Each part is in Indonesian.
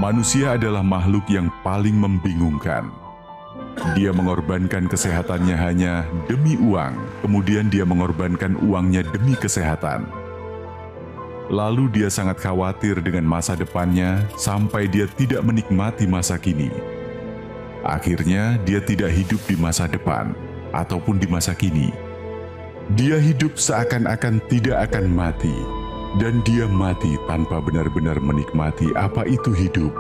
Manusia adalah makhluk yang paling membingungkan. Dia mengorbankan kesehatannya hanya demi uang, kemudian dia mengorbankan uangnya demi kesehatan. Lalu dia sangat khawatir dengan masa depannya sampai dia tidak menikmati masa kini. Akhirnya dia tidak hidup di masa depan ataupun di masa kini. Dia hidup seakan-akan tidak akan mati, dan dia mati tanpa benar-benar menikmati apa itu hidup.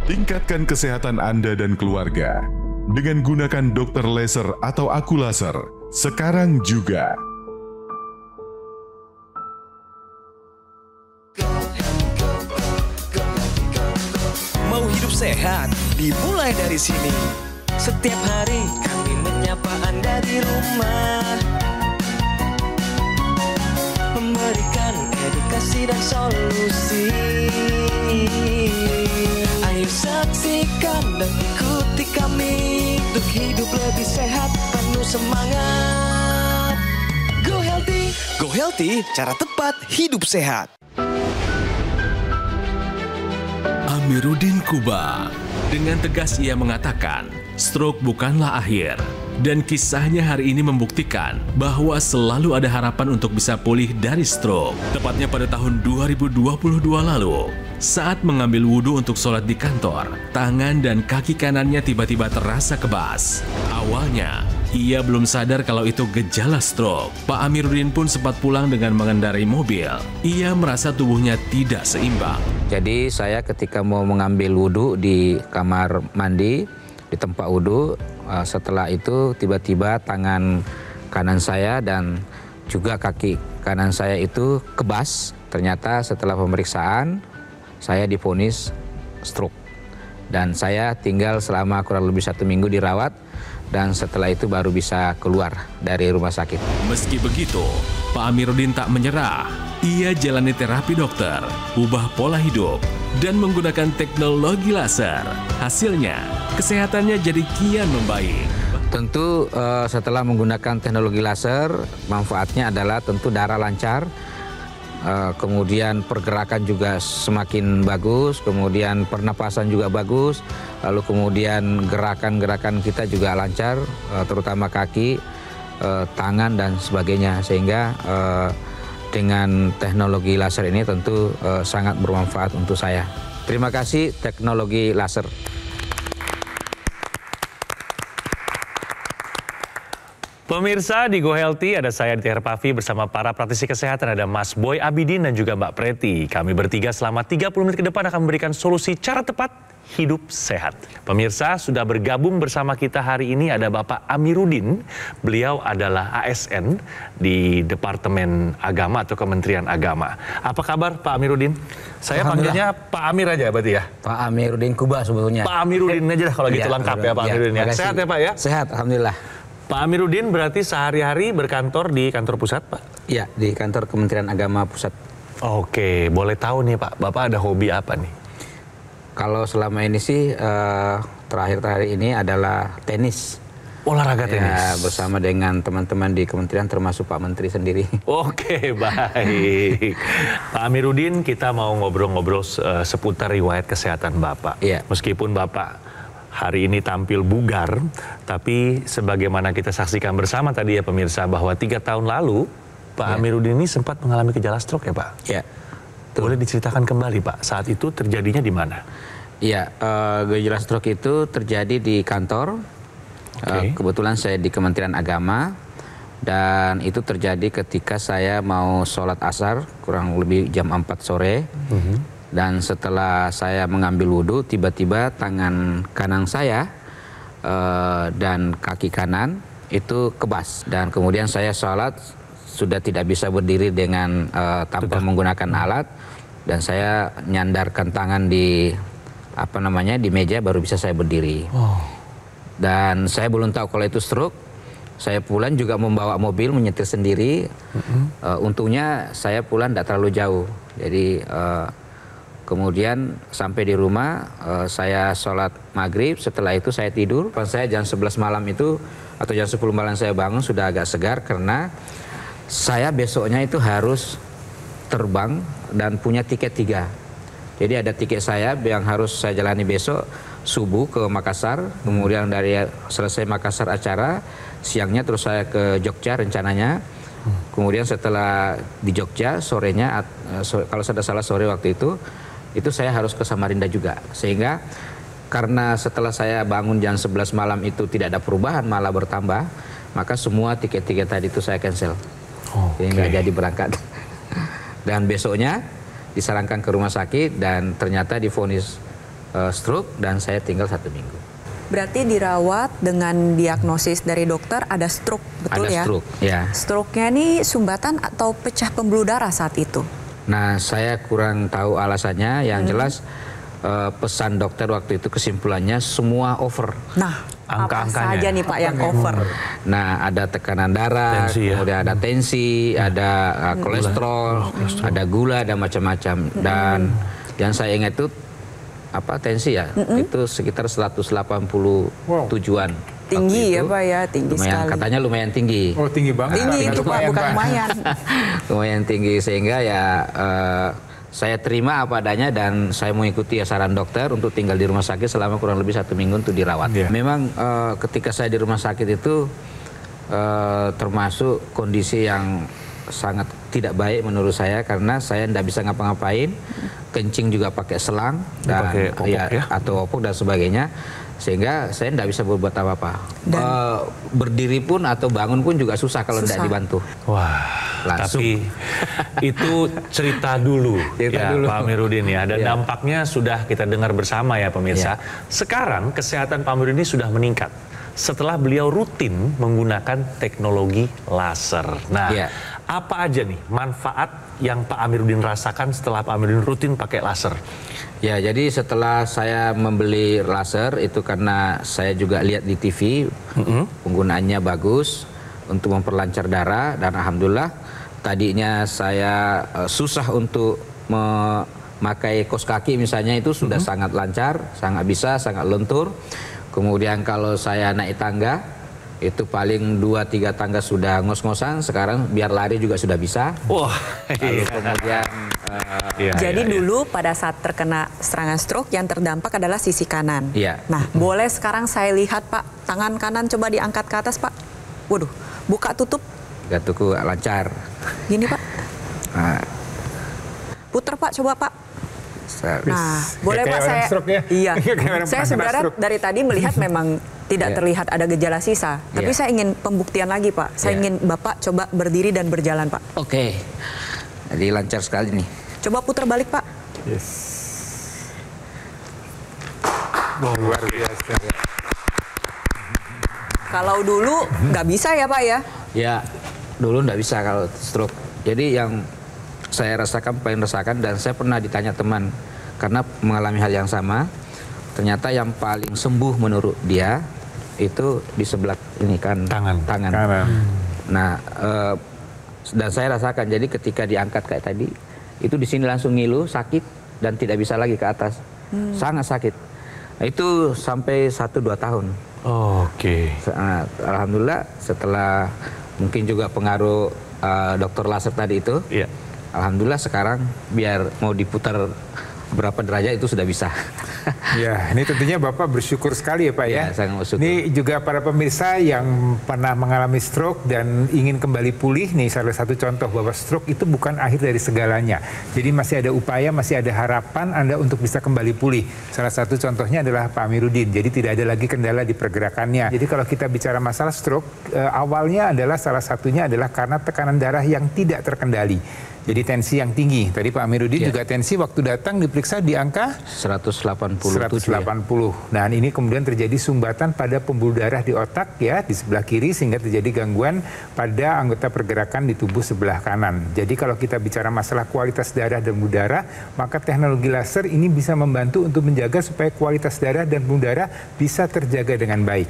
Tingkatkan kesehatan Anda dan keluarga dengan gunakan dokter laser atau aku laser sekarang juga. Mau hidup sehat, dimulai dari sini. Setiap hari kami menyapa Anda di rumah, memberikan edukasi dan solusi. Ayo saksikan dan ikuti kami untuk hidup lebih sehat, penuh semangat. Go Healthy, cara tepat hidup sehat. Amiruddin Kuba. Dengan tegas ia mengatakan, stroke bukanlah akhir. Dan kisahnya hari ini membuktikan bahwa selalu ada harapan untuk bisa pulih dari stroke. Tepatnya pada tahun 2022 lalu, saat mengambil wudhu untuk sholat di kantor, tangan dan kaki kanannya tiba-tiba terasa kebas. Awalnya, ia belum sadar kalau itu gejala stroke. Pak Amiruddin pun sempat pulang dengan mengendarai mobil. Ia merasa tubuhnya tidak seimbang. Jadi saya ketika mau mengambil wudhu di kamar mandi, di tempat wudhu, setelah itu tiba-tiba tangan kanan saya dan juga kaki kanan saya itu kebas. Ternyata setelah pemeriksaan, saya divonis stroke. Dan saya tinggal selama kurang lebih 1 minggu dirawat. Dan setelah itu baru bisa keluar dari rumah sakit. Meski begitu, Pak Amiruddin tak menyerah. Ia jalani terapi dokter, ubah pola hidup, dan menggunakan teknologi laser. Hasilnya, kesehatannya jadi kian membaik. Tentu setelah menggunakan teknologi laser, manfaatnya adalah tentu darah lancar, kemudian pergerakan juga semakin bagus, kemudian pernapasan juga bagus, lalu kemudian gerakan-gerakan kita juga lancar, terutama kaki, tangan dan sebagainya, sehingga dengan teknologi laser ini tentu sangat bermanfaat untuk saya. Terima kasih teknologi laser. Pemirsa di Go Healthy, ada saya Aditya Herpavi bersama para praktisi kesehatan, ada Mas Boy Abidin dan juga Mbak Preti. Kami bertiga selama 30 menit ke depan akan memberikan solusi cara tepat hidup sehat. Pemirsa, sudah bergabung bersama kita hari ini ada Bapak Amiruddin. Beliau adalah ASN di Departemen Agama atau Kementerian Agama. Apa kabar Pak Amiruddin? Saya panggilnya Pak Amir aja berarti ya? Pak Amiruddin Kuba sebetulnya. Pak Amiruddin aja kalau gitu lengkap ya Pak Amiruddin ya. Sehat ya Pak ya? Sehat, alhamdulillah. Pak Amiruddin berarti sehari-hari berkantor di kantor pusat, Pak? Iya, di kantor Kementerian Agama Pusat. Oke, boleh tahu nih Pak, Bapak ada hobi apa nih? Kalau selama ini sih, terakhir-terakhir ini adalah tenis. Olahraga tenis? Ya, bersama dengan teman-teman di kementerian termasuk Pak Menteri sendiri. Oke, baik. Pak Amiruddin, kita mau ngobrol-ngobrol seputar riwayat kesehatan Bapak. Iya. Meskipun Bapak hari ini tampil bugar, tapi sebagaimana kita saksikan bersama tadi ya pemirsa, bahwa 3 tahun lalu Pak Amiruddin ini sempat mengalami gejala stroke ya Pak? Iya. Boleh diceritakan kembali Pak, saat itu terjadinya di mana? Iya, gejala stroke itu terjadi di kantor. Kebetulan saya di Kementerian Agama, dan itu terjadi ketika saya mau sholat asar kurang lebih jam 4 sore. Dan setelah saya mengambil wudhu, tiba-tiba tangan kanan saya dan kaki kanan itu kebas. Dan kemudian saya sholat sudah tidak bisa berdiri dengan tanpa menggunakan alat. Dan saya nyandarkan tangan di di meja baru bisa saya berdiri. Dan saya belum tahu kalau itu stroke. Saya pulang juga membawa mobil, menyetir sendiri. Untungnya saya pulang tidak terlalu jauh. Jadi kemudian sampai di rumah, saya sholat maghrib, setelah itu saya tidur. Pas saya jam 11 malam itu, atau jam 10 malam saya bangun sudah agak segar karena saya besoknya itu harus terbang dan punya tiket 3. Jadi ada tiket saya yang harus saya jalani besok subuh ke Makassar, kemudian dari selesai Makassar acara, siangnya terus saya ke Jogja rencananya. Kemudian setelah di Jogja, sorenya, kalau saya tidak salah sore waktu itu saya harus ke Samarinda juga. Sehingga karena setelah saya bangun jam 11 malam itu tidak ada perubahan, malah bertambah, maka semua tiket-tiket tadi itu saya cancel. Jadi nggak jadi berangkat. Dan besoknya disarankan ke rumah sakit dan ternyata divonis stroke dan saya tinggal 1 minggu. Berarti dirawat dengan diagnosis dari dokter ada stroke, betul ya? Ada stroke, ya. Stroke-nya ini sumbatan atau pecah pembuluh darah saat itu? Nah, saya kurang tahu alasannya. Yang jelas pesan dokter waktu itu kesimpulannya semua over. Nah, apa saja nih Pak yang over? Nah, ada tekanan darah, tensi, kemudian ada tensi, ada kolesterol, ada gula, ada macam-macam. Dan yang saya ingat itu tensi ya, itu sekitar 180-tujuan. Tinggi ya Pak ya, tinggi lumayan, sekali. Katanya lumayan tinggi. Oh, tinggi banget. Tinggi itu Pak, bukan lumayan. Lumayan tinggi, sehingga ya saya terima apa adanya dan saya mengikuti saran dokter untuk tinggal di rumah sakit selama kurang lebih 1 minggu untuk dirawat. Memang ketika saya di rumah sakit itu termasuk kondisi yang sangat tidak baik menurut saya, karena saya tidak bisa ngapa-ngapain, kencing juga pakai selang dan atau popok dan sebagainya, sehingga saya tidak bisa berbuat apa-apa. Berdiri pun atau bangun pun juga susah kalau tidak dibantu. Wah, langsung. tapi itu cerita dulu ya Pak Amiruddin ya, dan dampaknya sudah kita dengar bersama ya pemirsa. Sekarang kesehatan Pak Amiruddin sudah meningkat setelah beliau rutin menggunakan teknologi laser. Nah, apa aja nih manfaat yang Pak Amiruddin rasakan setelah Pak Amiruddin rutin pakai laser? Ya, jadi setelah saya membeli laser itu karena saya juga lihat di TV penggunaannya bagus untuk memperlancar darah, dan alhamdulillah tadinya saya susah untuk memakai kaos kaki misalnya, itu sudah sangat lancar, sangat bisa, sangat lentur. Kemudian kalau saya naik tangga itu paling 2-3 tangga sudah ngos-ngosan, sekarang biar lari juga sudah bisa. Wah, lalu kemudian jadi dulu pada saat terkena serangan stroke yang terdampak adalah sisi kanan. Nah, boleh sekarang saya lihat Pak, tangan kanan coba diangkat ke atas Pak. Waduh, buka tutup. Gatuku lancar. Gini Pak. Puter Pak, coba Pak. Nah, boleh Pak saya. Iya. Saya sebenarnya dari tadi melihat memang tidak terlihat ada gejala sisa, tapi saya ingin pembuktian lagi Pak. Saya ingin Bapak coba berdiri dan berjalan Pak. Oke. Jadi lancar sekali nih. Coba putar balik Pak. Luar biasa. Kalau dulu nggak bisa ya Pak ya? Ya, dulu nggak bisa kalau stroke. Jadi yang saya rasakan, paling rasakan, dan saya pernah ditanya teman karena mengalami hal yang sama, ternyata yang paling sembuh menurut dia itu di sebelah ini kan tangan. Nah, dan saya rasakan, jadi ketika diangkat kayak tadi itu di sini langsung ngilu, sakit dan tidak bisa lagi ke atas, sangat sakit. Nah, itu sampai 1-2 tahun. Alhamdulillah setelah mungkin juga pengaruh dokter laser tadi itu, alhamdulillah sekarang biar mau diputar berapa derajat itu sudah bisa. Ya, ini tentunya Bapak bersyukur sekali ya Pak ya. Sangat bersyukur. Ini juga para pemirsa yang pernah mengalami stroke dan ingin kembali pulih, nih salah satu contoh bahwa stroke itu bukan akhir dari segalanya. Jadi masih ada upaya, masih ada harapan Anda untuk bisa kembali pulih. Salah satu contohnya adalah Pak Amiruddin. Jadi tidak ada lagi kendala di pergerakannya. Jadi kalau kita bicara masalah stroke, awalnya adalah salah satunya adalah karena tekanan darah yang tidak terkendali. Jadi tensi yang tinggi. Tadi Pak Amiruddin juga tensi waktu datang diperiksa di angka 180. Nah, ini kemudian terjadi sumbatan pada pembuluh darah di otak ya, di sebelah kiri, sehingga terjadi gangguan pada anggota pergerakan di tubuh sebelah kanan. Jadi kalau kita bicara masalah kualitas darah dan pembuluh darah, maka teknologi laser ini bisa membantu untuk menjaga supaya kualitas darah dan pembuluh darah bisa terjaga dengan baik.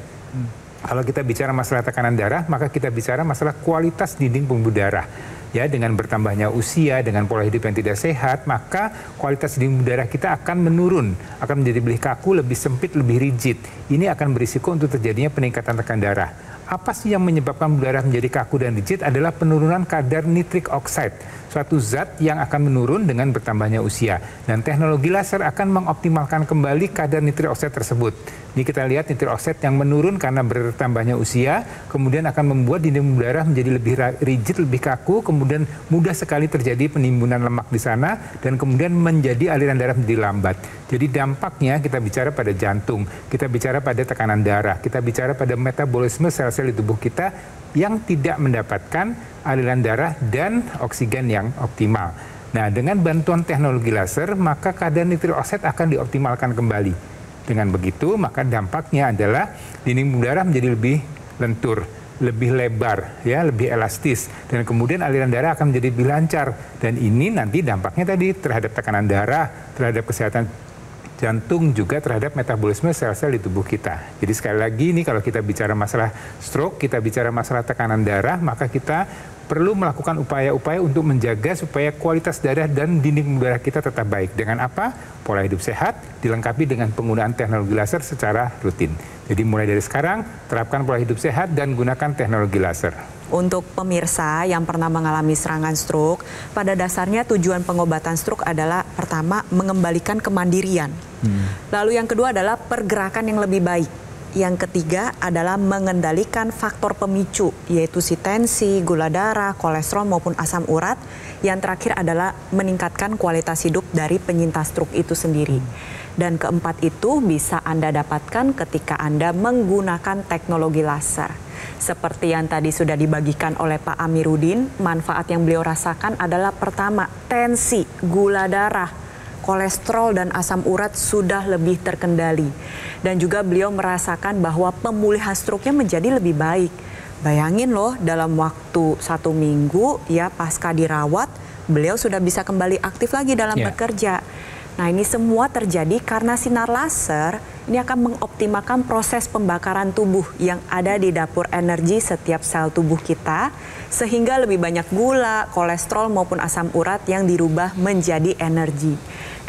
Kalau kita bicara masalah tekanan darah, maka kita bicara masalah kualitas dinding pembuluh darah. Ya, dengan bertambahnya usia, dengan pola hidup yang tidak sehat, maka kualitas dinding darah kita akan menurun, akan menjadi lebih kaku, lebih sempit, lebih rigid. Ini akan berisiko untuk terjadinya peningkatan tekanan darah. Apa sih yang menyebabkan pembuluh darah menjadi kaku dan rigid? Adalah penurunan kadar nitric oxide. suatu zat yang akan menurun dengan bertambahnya usia. Dan teknologi laser akan mengoptimalkan kembali kadar nitrik oksid tersebut. Ini kita lihat nitrik oksid yang menurun karena bertambahnya usia, kemudian akan membuat dinding darah menjadi lebih rigid, lebih kaku, kemudian mudah sekali terjadi penimbunan lemak di sana, dan kemudian menjadi aliran darah menjadi lambat. Jadi dampaknya kita bicara pada jantung, kita bicara pada tekanan darah, kita bicara pada metabolisme sel-sel di tubuh kita yang tidak mendapatkan aliran darah dan oksigen yang optimal. Nah, dengan bantuan teknologi laser, maka kadar nitrik oksid akan dioptimalkan kembali. Dengan begitu, maka dampaknya adalah dinding darah menjadi lebih lentur, lebih lebar, ya, lebih elastis, dan kemudian aliran darah akan menjadi lebih lancar. Dan ini nanti dampaknya tadi terhadap tekanan darah, terhadap kesehatan jantung, juga terhadap metabolisme sel-sel di tubuh kita. Jadi sekali lagi ini kalau kita bicara masalah stroke, kita bicara masalah tekanan darah, maka kita perlu melakukan upaya-upaya untuk menjaga supaya kualitas darah dan dinding darah kita tetap baik. Dengan apa? Pola hidup sehat, dilengkapi dengan penggunaan teknologi laser secara rutin. Jadi mulai dari sekarang, terapkan pola hidup sehat dan gunakan teknologi laser. Untuk pemirsa yang pernah mengalami serangan stroke, pada dasarnya tujuan pengobatan stroke adalah pertama, mengembalikan kemandirian. Lalu yang kedua adalah pergerakan yang lebih baik. Yang ketiga adalah mengendalikan faktor pemicu, yaitu si tensi, gula darah, kolesterol maupun asam urat. Yang terakhir adalah meningkatkan kualitas hidup dari penyintas stroke itu sendiri. Dan keempat itu bisa Anda dapatkan ketika Anda menggunakan teknologi laser. Seperti yang tadi sudah dibagikan oleh Pak Amiruddin, manfaat yang beliau rasakan adalah pertama, tensi, gula darah, kolesterol dan asam urat sudah lebih terkendali. Dan juga beliau merasakan bahwa pemulihan stroke-nya menjadi lebih baik. Bayangin loh, dalam waktu 1 minggu ya pasca dirawat, beliau sudah bisa kembali aktif lagi dalam bekerja. Nah, ini semua terjadi karena sinar laser ini akan mengoptimalkan proses pembakaran tubuh yang ada di dapur energi setiap sel tubuh kita, sehingga lebih banyak gula, kolesterol maupun asam urat yang dirubah menjadi energi.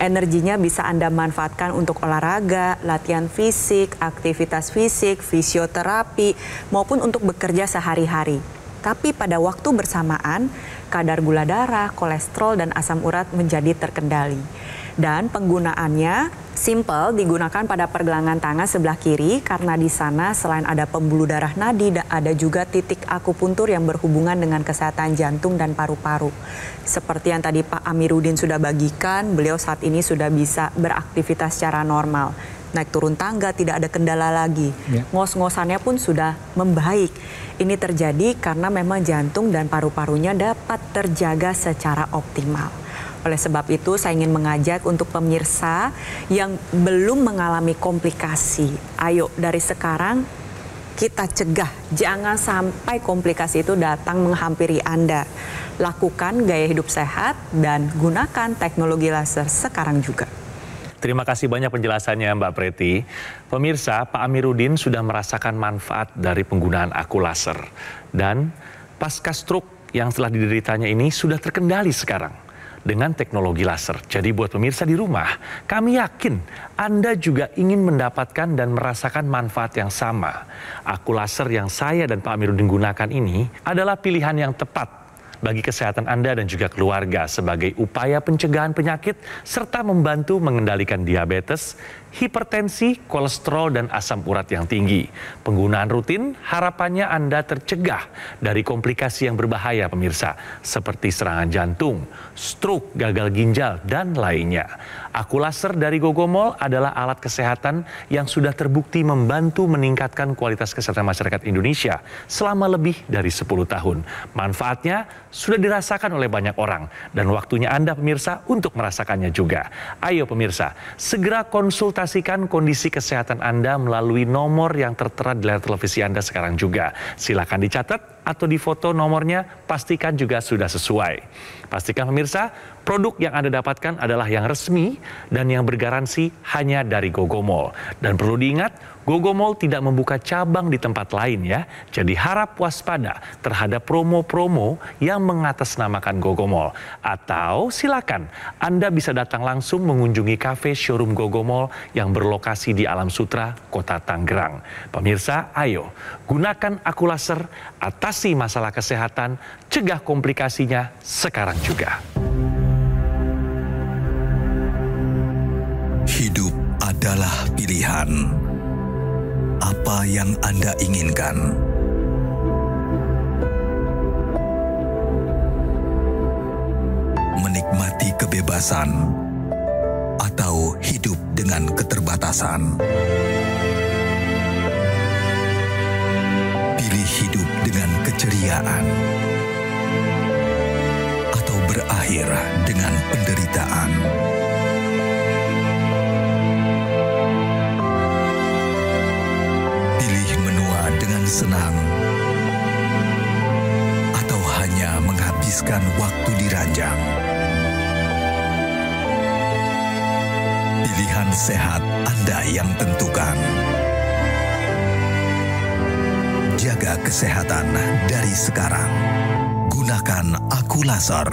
Energinya bisa Anda manfaatkan untuk olahraga, latihan fisik, aktivitas fisik, fisioterapi, maupun untuk bekerja sehari-hari. Tapi pada waktu bersamaan, kadar gula darah, kolesterol, dan asam urat menjadi terkendali. Dan penggunaannya simple, digunakan pada pergelangan tangan sebelah kiri karena di sana selain ada pembuluh darah nadi, ada juga titik akupuntur yang berhubungan dengan kesehatan jantung dan paru-paru. Seperti yang tadi Pak Amiruddin sudah bagikan, beliau saat ini sudah bisa beraktivitas secara normal. Naik turun tangga tidak ada kendala lagi. Ngos-ngosannya pun sudah membaik. Ini terjadi karena memang jantung dan paru-parunya dapat terjaga secara optimal. Oleh sebab itu saya ingin mengajak untuk pemirsa yang belum mengalami komplikasi, ayo dari sekarang kita cegah, jangan sampai komplikasi itu datang menghampiri Anda. Lakukan gaya hidup sehat dan gunakan teknologi laser sekarang juga. Terima kasih banyak penjelasannya Mbak Preti. Pemirsa, Pak Amiruddin sudah merasakan manfaat dari penggunaan aku laser. Dan pasca stroke yang telah dideritanya ini sudah terkendali sekarang dengan teknologi laser. Jadi buat pemirsa di rumah, kami yakin Anda juga ingin mendapatkan dan merasakan manfaat yang sama. Aku laser yang saya dan Pak Amiruddin gunakan ini adalah pilihan yang tepat bagi kesehatan Anda dan juga keluarga sebagai upaya pencegahan penyakit serta membantu mengendalikan diabetes, hipertensi, kolesterol, dan asam urat yang tinggi. Penggunaan rutin harapannya Anda tercegah dari komplikasi yang berbahaya pemirsa, seperti serangan jantung, stroke, gagal ginjal, dan lainnya. Aku laser dari Gogomol adalah alat kesehatan yang sudah terbukti membantu meningkatkan kualitas kesehatan masyarakat Indonesia selama lebih dari 10 tahun. Manfaatnya sudah dirasakan oleh banyak orang dan waktunya Anda pemirsa untuk merasakannya juga. Ayo pemirsa, segera konsultasikan kondisi kesehatan Anda melalui nomor yang tertera di layar televisi Anda sekarang juga. Silakan dicatat atau difoto nomornya, pastikan juga sudah sesuai. Pastikan pemirsa, produk yang Anda dapatkan adalah yang resmi dan yang bergaransi hanya dari Gogomol. Dan perlu diingat, Gogomall tidak membuka cabang di tempat lain ya. Jadi harap waspada terhadap promo-promo yang mengatasnamakan Gogomall. Atau silakan Anda bisa datang langsung mengunjungi kafe showroom Gogomall yang berlokasi di Alam Sutra, Kota Tangerang. Pemirsa, ayo gunakan Akulaser, atasi masalah kesehatan, cegah komplikasinya sekarang juga. Hidup adalah pilihan. Apa yang Anda inginkan? Menikmati kebebasan atau hidup dengan keterbatasan? Pilih hidup dengan keceriaan atau berakhir dengan penderitaan? Senang atau hanya menghabiskan waktu di ranjang? Pilihan sehat Anda yang tentukan. Jaga kesehatan dari sekarang. Gunakan Akulaser.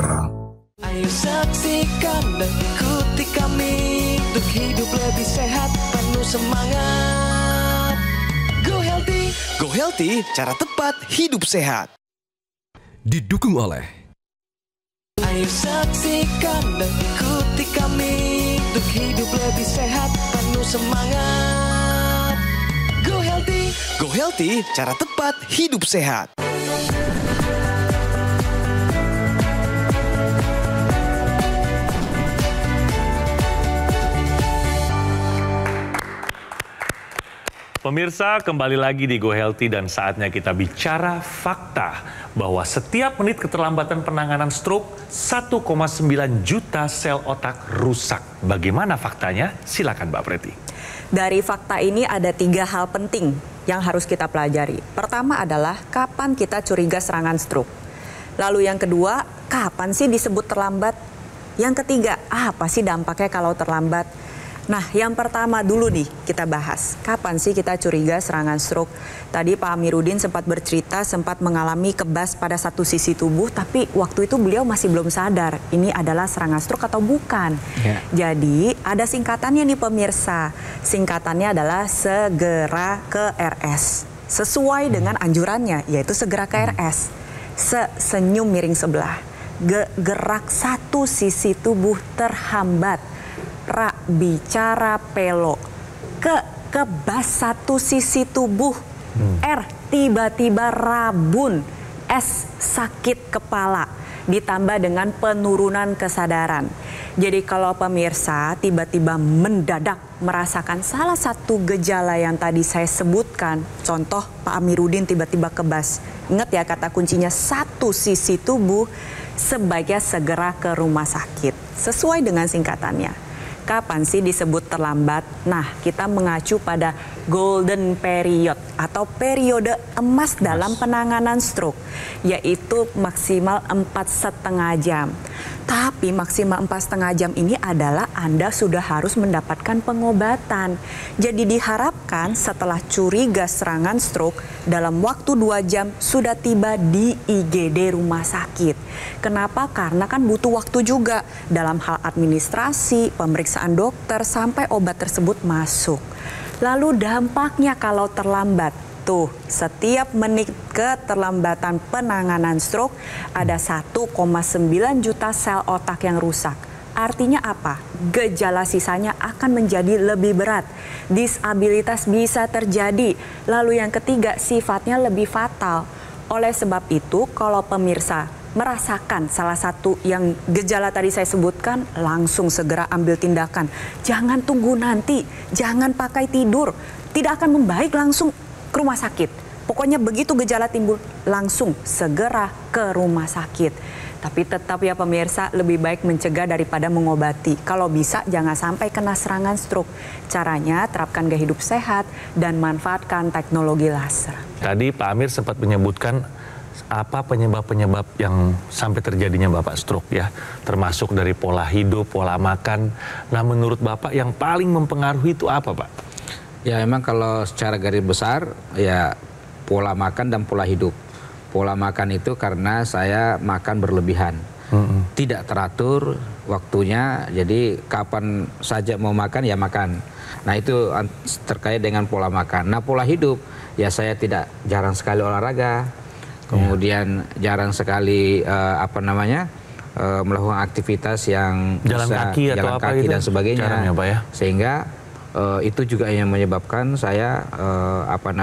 Ayo saksikan dan ikuti kami untuk hidup lebih sehat, penuh semangat. Go Healthy. Go Healthy, cara tepat hidup sehat. Didukung oleh Ayo saksikan dan ikuti kami untuk hidup lebih sehat, penuh semangat. Go Healthy. Go Healthy, cara tepat hidup sehat. Pemirsa, kembali lagi di Go Healthy dan saatnya kita bicara fakta bahwa setiap menit keterlambatan penanganan stroke 1,9 juta sel otak rusak. Bagaimana faktanya? Silakan Mbak Preti. Dari fakta ini ada 3 hal penting yang harus kita pelajari. Pertama adalah kapan kita curiga serangan stroke. Lalu yang kedua, kapan sih disebut terlambat? Yang ketiga, apa sih dampaknya kalau terlambat? Nah, yang pertama dulu nih kita bahas. Kapan sih kita curiga serangan stroke? Tadi Pak Amiruddin sempat bercerita, sempat mengalami kebas pada satu sisi tubuh, tapi waktu itu beliau masih belum sadar ini adalah serangan stroke atau bukan. Jadi, ada singkatannya nih pemirsa. Singkatannya adalah segera ke RS. Sesuai dengan anjurannya, yaitu segera ke RS. Senyum miring sebelah. Gerak satu sisi tubuh terhambat. Bicara pelok. Kebas satu sisi tubuh. R tiba-tiba rabun. S sakit kepala. Ditambah dengan penurunan kesadaran. Jadi kalau pemirsa tiba-tiba mendadak merasakan salah satu gejala yang tadi saya sebutkan. Contoh Pak Amiruddin tiba-tiba kebas. Ingat ya kata kuncinya satu sisi tubuh. Sebaiknya segera ke rumah sakit. Sesuai dengan singkatannya. Kapan sih disebut terlambat? Nah, kita mengacu pada golden period atau periode emas dalam penanganan stroke, yaitu maksimal 4,5 jam. Tapi maksimal 4,5 jam ini adalah Anda sudah harus mendapatkan pengobatan. Jadi diharapkan setelah curiga serangan stroke, dalam waktu 2 jam sudah tiba di IGD rumah sakit. Kenapa? Karena kan butuh waktu juga dalam hal administrasi, pemeriksaan dokter, sampai obat tersebut masuk. Lalu dampaknya kalau terlambat. Tuh, setiap menit keterlambatan penanganan stroke ada 1,9 juta sel otak yang rusak. Artinya apa? Gejala sisanya akan menjadi lebih berat. Disabilitas bisa terjadi. Lalu yang ketiga, sifatnya lebih fatal. Oleh sebab itu, kalau pemirsa merasakan salah satu yang gejala tadi saya sebutkan, langsung segera ambil tindakan. Jangan tunggu nanti, jangan pakai tidur. Tidak akan membaik, langsung ke rumah sakit. Pokoknya begitu gejala timbul, langsung segera ke rumah sakit. Tapi tetap ya pemirsa, lebih baik mencegah daripada mengobati. Kalau bisa jangan sampai kena serangan stroke. Caranya terapkan gaya hidup sehat dan manfaatkan teknologi laser. Tadi Pak Amir sempat menyebutkan apa penyebab-penyebab yang sampai terjadinya Bapak stroke ya, termasuk dari pola hidup, pola makan. Nah, menurut Bapak yang paling mempengaruhi itu apa, Pak? Ya memang kalau secara garis besar ya pola makan dan pola hidup. Pola makan itu karena saya makan berlebihan. Tidak teratur waktunya, jadi kapan saja mau makan ya makan. Nah itu terkait dengan pola makan. Nah pola hidup ya saya jarang sekali olahraga, kemudian jarang sekali melakukan aktivitas yang jalan kaki dan sebagainya. Jarang ya, Pak, ya? Sehingga itu juga yang menyebabkan saya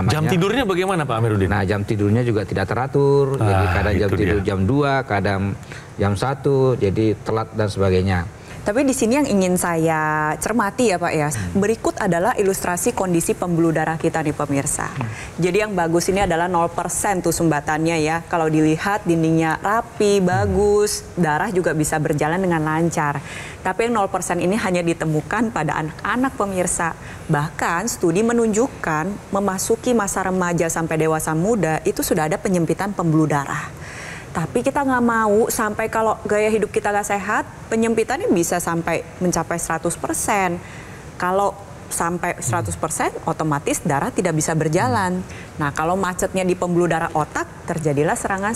jam tidurnya bagaimana Pak Amiruddin? Nah jam tidurnya juga tidak teratur, jadi kadang jam tidur jam 2, kadang jam 1, jadi telat dan sebagainya. Tapi di sini yang ingin saya cermati ya Pak ya, berikut adalah ilustrasi kondisi pembuluh darah kita nih pemirsa. Jadi yang bagus ini adalah 0% tuh sumbatannya ya. Kalau dilihat dindingnya rapi, bagus, darah juga bisa berjalan dengan lancar. Tapi yang 0% ini hanya ditemukan pada anak-anak pemirsa. Bahkan studi menunjukkan memasuki masa remaja sampai dewasa muda itu sudah ada penyempitan pembuluh darah. Tapi kita nggak mau sampai kalau gaya hidup kita nggak sehat, penyempitannya bisa sampai mencapai 100%. Kalau sampai 100%, otomatis darah tidak bisa berjalan. Nah, kalau macetnya di pembuluh darah otak, terjadilah serangan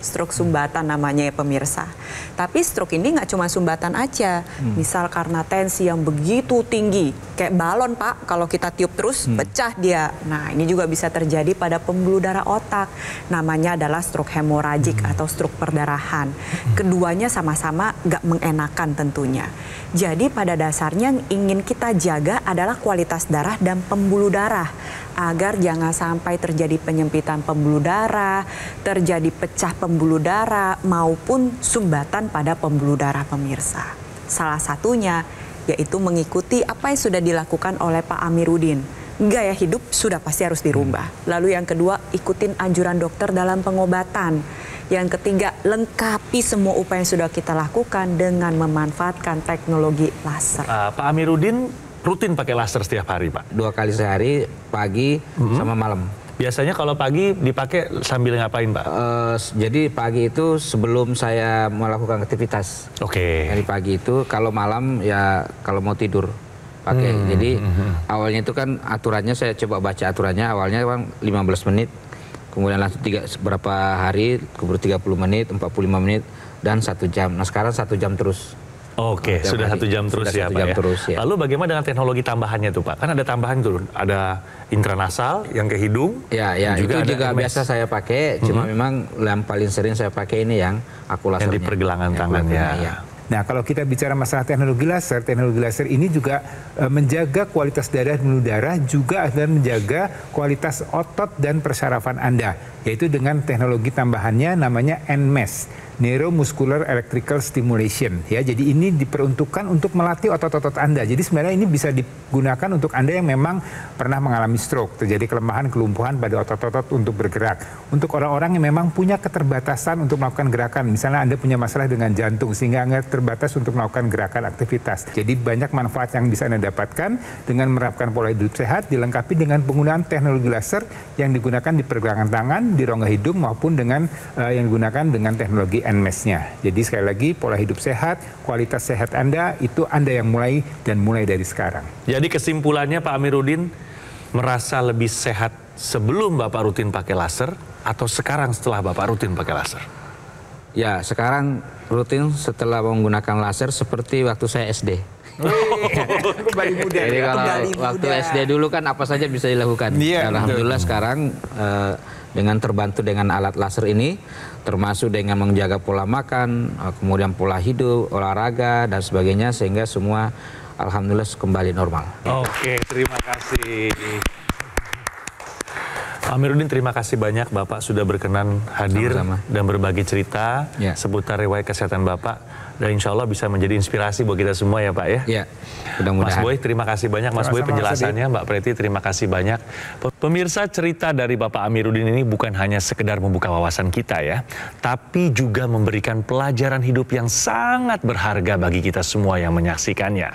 stroke sumbatan namanya ya pemirsa. Tapi stroke ini nggak cuma sumbatan aja. Misal karena tensi yang begitu tinggi, kayak balon Pak, kalau kita tiup terus pecah dia. Nah, ini juga bisa terjadi pada pembuluh darah otak. Namanya adalah stroke hemoragik atau stroke perdarahan. Keduanya sama-sama nggak mengenakan tentunya. Jadi pada dasarnya yang ingin kita jaga adalah kualitas darah dan pembuluh darah agar jangan sampai terjadi penyempitan pembuluh darah, terjadi pecah pembuluh darah maupun sumbatan pada pembuluh darah pemirsa. Salah satunya yaitu mengikuti apa yang sudah dilakukan oleh Pak Amiruddin. Gaya hidup sudah pasti harus dirubah. Lalu yang kedua, ikutin anjuran dokter dalam pengobatan. Yang ketiga, lengkapi semua upaya yang sudah kita lakukan dengan memanfaatkan teknologi laser. Pak Amiruddin rutin pakai laser setiap hari, Pak? 2 kali sehari, pagi sama malam. Biasanya kalau pagi dipakai sambil ngapain, Pak? Jadi pagi itu sebelum saya melakukan aktivitas. Oke. Jadi pagi itu, kalau malam ya kalau mau tidur pakai. Jadi awalnya itu kan aturannya, saya coba baca aturannya, awalnya kan 15 menit. Kemudian langsung beberapa hari, kemudian 30 menit, 45 menit, dan 1 jam. Nah sekarang 1 jam terus. Oke, sudah 1 jam terus ya Pak ya. Terus, ya. Lalu bagaimana dengan teknologi tambahannya tuh Pak? Kan ada tambahan tuh, ada intranasal yang ke hidung. Ya, itu juga biasa saya pakai, cuma memang yang paling sering saya pakai ini yang aku lasernya. Yang di pergelangan tangan ya. Nah, kalau kita bicara masalah teknologi laser ini juga menjaga kualitas darah dan pembuluh darah, juga akan menjaga kualitas otot dan persarafan Anda, yaitu dengan teknologi tambahannya namanya NMES, Neuromuscular Electrical Stimulation. Ya, jadi ini diperuntukkan untuk melatih otot-otot Anda. Jadi sebenarnya ini bisa digunakan untuk Anda yang memang pernah mengalami stroke, terjadi kelemahan, kelumpuhan pada otot-otot untuk bergerak. Untuk orang-orang yang memang punya keterbatasan untuk melakukan gerakan, misalnya Anda punya masalah dengan jantung sehingga Anda terbatas untuk melakukan gerakan aktivitas. Jadi banyak manfaat yang bisa Anda dapatkan dengan menerapkan pola hidup sehat, dilengkapi dengan penggunaan teknologi laser yang digunakan di pergelangan tangan, di rongga hidung, maupun dengan yang digunakan dengan teknologi NMES-nya. Jadi sekali lagi, pola hidup sehat, kualitas sehat Anda, itu Anda yang mulai dari sekarang. Jadi kesimpulannya Pak Amiruddin merasa lebih sehat sebelum Bapak rutin pakai laser atau sekarang setelah Bapak rutin pakai laser? Ya, sekarang rutin setelah menggunakan laser seperti waktu saya SD. Kembali muda. Jadi kalau waktu SD dulu kan apa saja bisa dilakukan. Alhamdulillah sekarang dengan terbantu dengan alat laser ini, termasuk dengan menjaga pola makan, kemudian pola hidup, olahraga dan sebagainya, sehingga semua alhamdulillah kembali normal. Oke, terima kasih. Pak Amiruddin, terima kasih banyak Bapak sudah berkenan hadir dan berbagi cerita seputar riwayat kesehatan Bapak. Dan insya Allah bisa menjadi inspirasi buat kita semua ya Pak ya. Iya, mudah-mudahan. Mas Boy, terima kasih banyak. Mas Boy penjelasannya, Mbak Preti terima kasih banyak. Pemirsa, cerita dari Bapak Amiruddin ini bukan hanya sekedar membuka wawasan kita ya, tapi juga memberikan pelajaran hidup yang sangat berharga bagi kita semua yang menyaksikannya.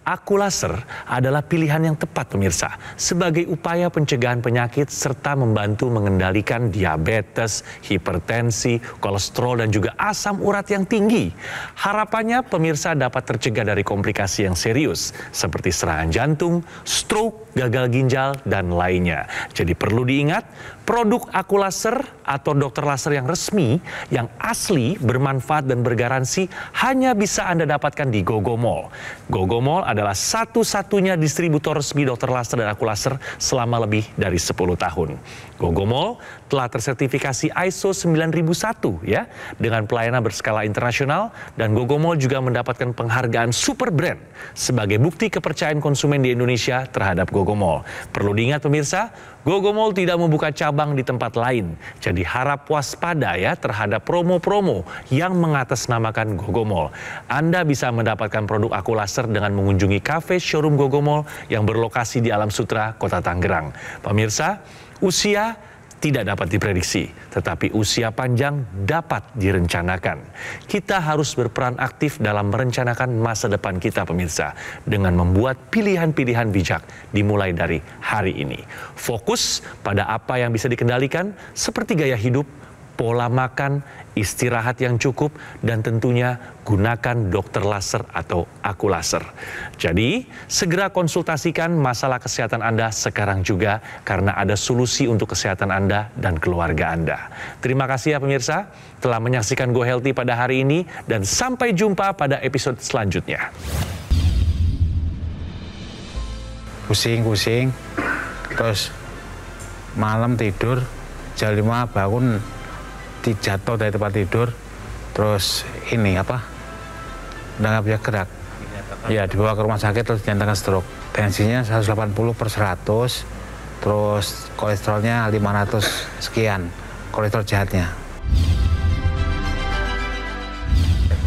Aqualaser adalah pilihan yang tepat pemirsa sebagai upaya pencegahan penyakit serta membantu mengendalikan diabetes, hipertensi, kolesterol dan juga asam urat yang tinggi. Harapannya pemirsa dapat tercegah dari komplikasi yang serius seperti serangan jantung, stroke, gagal ginjal dan lainnya. Jadi perlu diingat, produk Aqualaser atau dokter laser yang resmi, yang asli, bermanfaat dan bergaransi hanya bisa Anda dapatkan di Gogomall. Gogomall adalah satu-satunya distributor resmi dokter laser dan Aqualaser selama lebih dari 10 tahun. Gogomall telah tersertifikasi ISO 9001 ya, dengan pelayanan berskala internasional, dan Gogomall juga mendapatkan penghargaan Super Brand sebagai bukti kepercayaan konsumen di Indonesia terhadap Gogomall. Perlu diingat pemirsa, Gogomall tidak membuka cabang di tempat lain. Jadi harap waspada ya terhadap promo-promo yang mengatasnamakan Gogomall. Anda bisa mendapatkan produk Aqualaser dengan mengunjungi kafe showroom Gogomall yang berlokasi di Alam Sutra, Kota Tangerang. Pemirsa, usia tidak dapat diprediksi, tetapi usia panjang dapat direncanakan. Kita harus berperan aktif dalam merencanakan masa depan kita pemirsa, dengan membuat pilihan-pilihan bijak dimulai dari hari ini. Fokus pada apa yang bisa dikendalikan seperti gaya hidup, pola makan, istirahat yang cukup, dan tentunya gunakan dokter laser atau Aqualaser. Jadi, segera konsultasikan masalah kesehatan Anda sekarang juga, karena ada solusi untuk kesehatan Anda dan keluarga Anda. Terima kasih ya pemirsa telah menyaksikan Go Healthy pada hari ini, dan sampai jumpa pada episode selanjutnya. Pusing-pusing, terus malam tidur, jam 5 bangun, jatuh dari tempat tidur, terus ini apa, udah nggak bisa gerak. Ya, dibawa ke rumah sakit terus dinyatakan stroke. Tensinya 180/100, terus kolesterolnya 500 sekian, kolesterol jahatnya.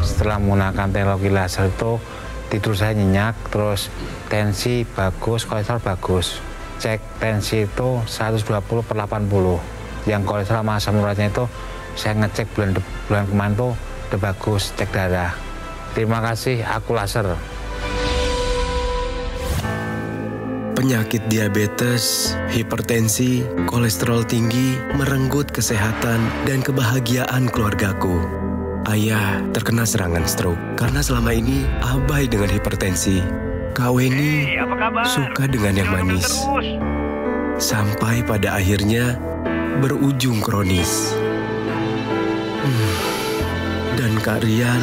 Setelah menggunakan teknologi laser itu, tidur saya nyenyak, terus tensi bagus, kolesterol bagus. Cek tensi itu 120/80, yang kolesterol sama asam uratnya itu saya ngecek bulan kemarin tuh udah bagus, cek darah. Terima kasih Aqualaser. Penyakit diabetes, hipertensi, kolesterol tinggi merenggut kesehatan dan kebahagiaan keluargaku. Ayah terkena serangan stroke karena selama ini abai dengan hipertensi. Kak Weni suka dengan yang manis. Sampai pada akhirnya berujung kronis. Dan Kak Rian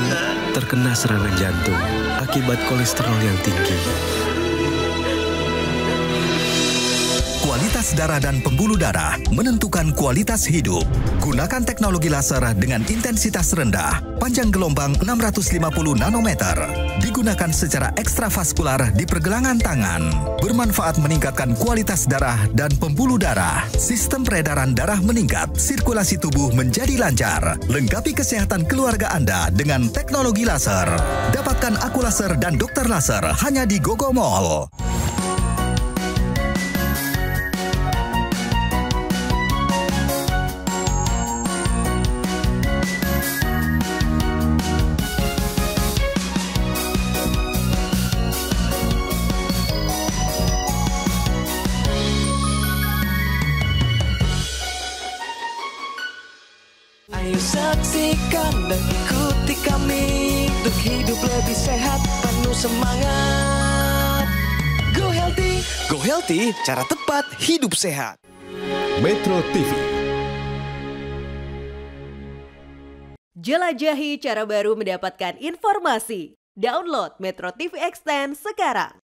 terkena serangan jantung akibat kolesterol yang tinggi. Kualitas darah dan pembuluh darah menentukan kualitas hidup. Gunakan teknologi laser dengan intensitas rendah, panjang gelombang 650 nanometer. Digunakan secara ekstravaskular di pergelangan tangan. Bermanfaat meningkatkan kualitas darah dan pembuluh darah. Sistem peredaran darah meningkat, sirkulasi tubuh menjadi lancar. Lengkapi kesehatan keluarga Anda dengan teknologi laser. Dapatkan Aqualaser dan dokter laser hanya di Gogomall. Ayo saksikan dan ikuti kami untuk hidup lebih sehat, penuh semangat. Go Healthy, cara tepat hidup sehat. Metro TV. Jelajahi cara baru mendapatkan informasi. Download Metro TV Extend sekarang.